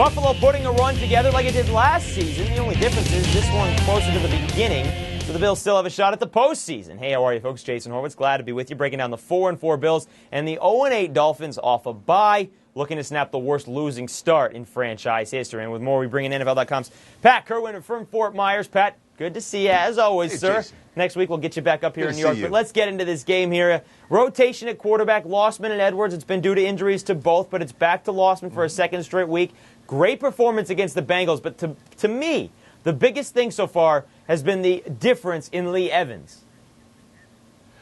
Buffalo putting a run together like it did last season. The only difference is this one closer to the beginning, so the Bills still have a shot at the postseason. Hey, how are you, folks? Jason Horwitz, glad to be with you, breaking down the 4-4 Bills and the 0-8 Dolphins off a bye, looking to snap the worst losing start in franchise history. And with more, we bring in NFL.com's Pat Kerwin from Fort Myers. Pat, good to see you, as always, sir. Jason. Next week, we'll get you back up here Good in New York. But let's get into this game here. Rotation at quarterback, Lossman and Edwards. It's been due to injuries to both, but it's back to Lossman for a second straight week. Great performance against the Bengals, but to me, the biggest thing so far has been the difference in Lee Evans.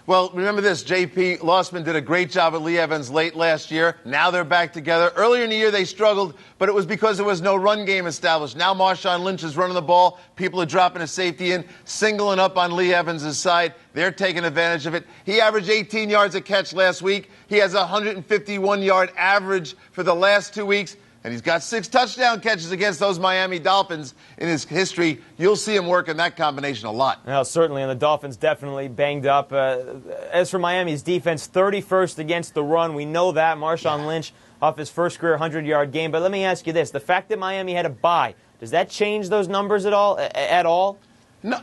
Well, remember this, J.P. Lossman did a great job at Lee Evans late last year. Now they're back together. Earlier in the year they struggled, but it was because there was no run game established. Now Marshawn Lynch is running the ball. People are dropping a safety in, singling up on Lee Evans' side. They're taking advantage of it. He averaged 18 yards a catch last week. He has a 151-yard average for the last 2 weeks. And he's got 6 touchdown catches against those Miami Dolphins in his history. You'll see him work in that combination a lot. Well, certainly, and the Dolphins definitely banged up. As for Miami's defense, 31st against the run. We know that. Marshawn Lynch off his first career 100-yard game. But let me ask you this. The fact that Miami had a bye, does that change those numbers at all? No.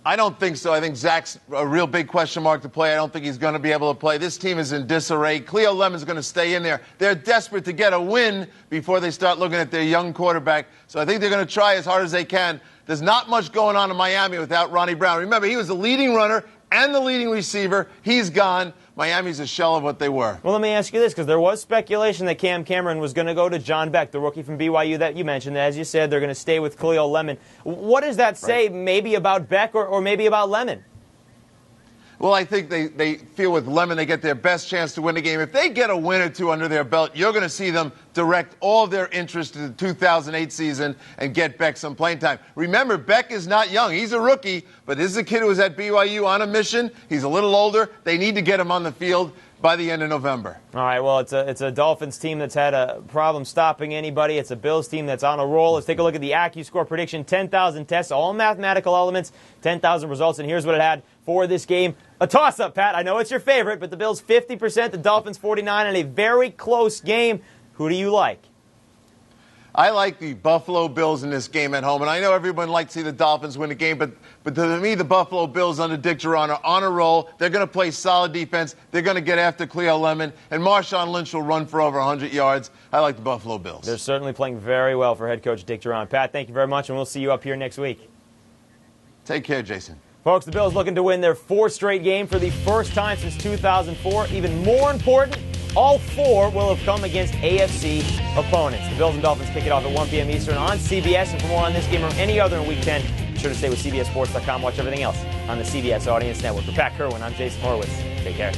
I don't think so. I think Zach's a real big question mark to play. I don't think he's going to be able to play. This team is in disarray. Cleo Lemon's going to stay in there. They're desperate to get a win before they start looking at their young quarterback. So I think they're going to try as hard as they can. There's not much going on in Miami without Ronnie Brown. Remember, he was the leading runner and the leading receiver. He's gone. Miami's a shell of what they were. Well, let me ask you this, because there was speculation that Cam Cameron was going to go to John Beck, the rookie from BYU that you mentioned. As you said, they're going to stay with Khalil Lemon. What does that say maybe about Beck or maybe about Lemon? Well, I think they feel with Lemon they get their best chance to win the game. If they get a win or two under their belt, you're going to see them direct all their interest to the 2008 season and get Beck some playing time. Remember, Beck is not young. He's a rookie, but this is a kid who was at BYU on a mission. He's a little older. They need to get him on the field by the end of November. All right, well, it's a Dolphins team that's had a problem stopping anybody. It's a Bills team that's on a roll. Let's take a look at the AccuScore prediction. 10,000 tests, all mathematical elements, 10,000 results, and here's what it had for this game. A toss-up, Pat. I know it's your favorite, but the Bills 50%, the Dolphins 49%, and a very close game. Who do you like? I like the Buffalo Bills in this game at home, and I know everyone likes to see the Dolphins win the game, but to me, the Buffalo Bills under Dick Duran are on a roll. They're going to play solid defense. They're going to get after Cleo Lemon, and Marshawn Lynch will run for over 100 yards. I like the Buffalo Bills. They're certainly playing very well for head coach Dick Duran. Pat, thank you very much, and we'll see you up here next week. Take care, Jason. Folks, the Bills looking to win their 4th straight game for the first time since 2004. Even more important, all 4 will have come against AFC opponents. The Bills and Dolphins kick it off at 1 p.m. Eastern on CBS. And for more on this game or any other in Week 10, be sure to stay with CBSSports.com. Watch everything else on the CBS Audience Network. For Pat Kerwin, I'm Jason Horwitz. Take care.